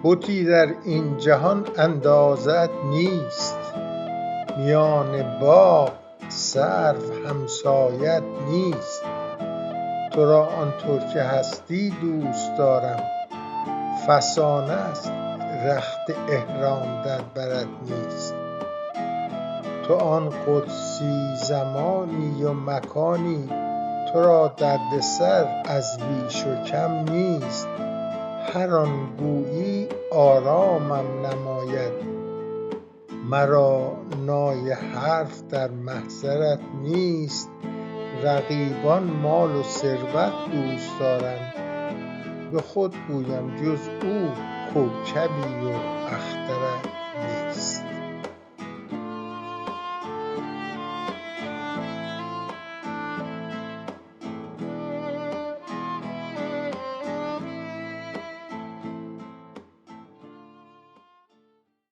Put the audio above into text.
بتی در این جهان اندازت نیست، میان باغ سرو همسایت نیست. تو را آنطور که هستی دوست دارم، فسانه است رخت احرام در برت نیست. تو آن قدسی زمانی و مکانی، تو را دردسر از بیش و کم نیست. هر آن گویی آرامم نماید، مرا نای حرف در محضرت نیست. رقیبان مال و ثروت دوست دارند، به خود گویم جز او کوکبی و اخترت